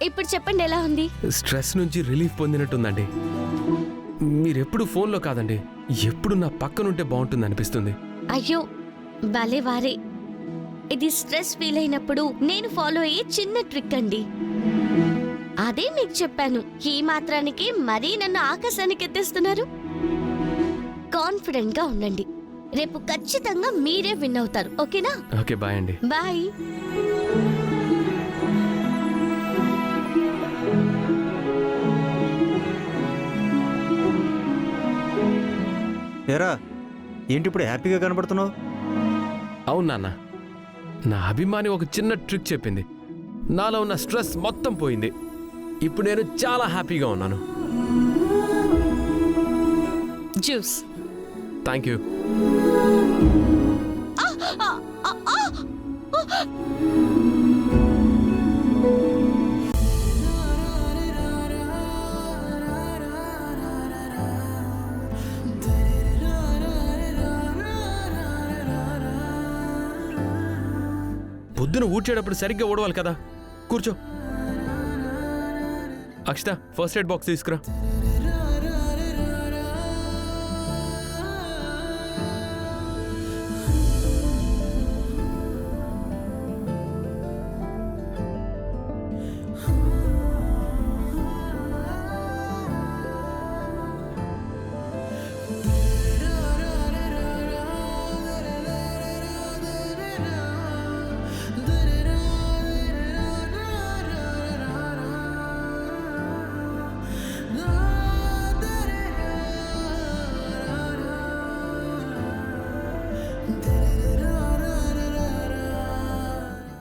ఇప్పుడు చెప్పండి ఎలా ఉంది? స్ట్రెస్ నుంచి రిలీఫ్ పొందినట్టుందండి. మీరెప్పుడు ఫోన్లో కాదండి, ఎప్పుడు నా పక్కనుంటే బాగుంటుంది అనిపిస్తుంది. అయ్యో భలే వారే. ఇది స్ట్రెస్ ఫీల్ అయినప్పుడు నేను ఫాలో అయ్యే చిన్న ట్రిక్ అండి. అదే మీకు చెప్పాను. ఈ మాత్రానికి మరీ నన్ను ఆకాశానికి ఎత్తేస్తున్నారు. కాన్ఫిడెంట్ గా ఉండండి. రేపు ఖచ్చితంగా మీరే విన్ అవుతారు. ఓకేనా? ఓకే, బాయ్ అండి. బాయ్. ఏరా, ఏంటి ఇప్పుడు హ్యాపీగా కనబడుతున్నావు? అవును నాన్న, నా అభిమాని ఒక చిన్న ట్రిక్ చెప్పింది. నాలో ఉన్న స్ట్రెస్ మొత్తం పోయింది. ఇప్పుడు నేను చాలా హ్యాపీగా ఉన్నాను. జ్యూస్. Thank you. పొద్దున ఊడ్చేటప్పుడు సరిగ్గా ఊడవాలి కదా. కూర్చో. అక్షిత, ఫస్ట్ ఎయిడ్ బాక్స్ తీసుకురా.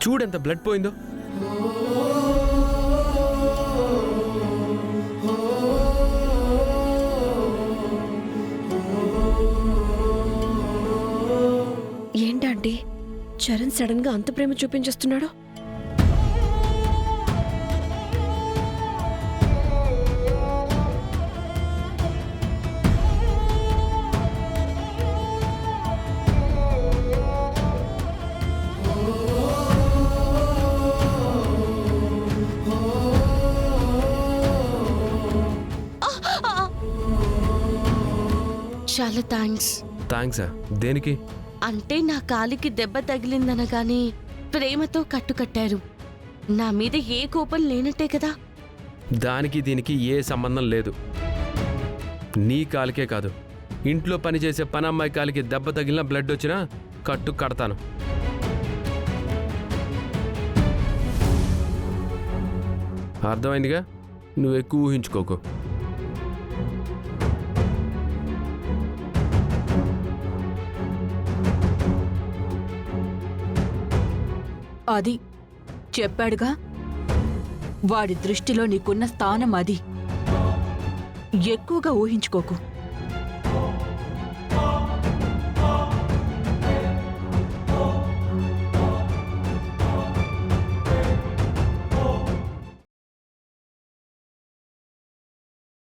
చూడెంత బ్లడ్ పోయిందో. ఏంటండి చరణ్ సడన్ గా అంత ప్రేమ చూపించేస్తున్నాడు? చాలా థ్యాంక్స్. థ్యాంక్సా? దేనికి? అంటే నా కాలికి దెబ్బ తగిలిందనగానే ప్రేమతో కట్టుకట్టారు. నా మీద ఏ కోపం లేనట్టే కదా? దానికి దీనికి ఏ సంబంధం లేదు. నీ కాలికే కాదు, ఇంట్లో పనిచేసే పనమ్మాయి కాలికి దెబ్బ తగిలిన బ్లడ్ వచ్చినా కట్టు కడతాను. అర్థమైందిగా? నువ్వు ఎక్కువ ఊహించుకోకు. అది చెప్పాడుగా, వాడి దృష్టిలో నీకున్న స్థానం అది. ఎక్కువగా ఊహించుకోకు.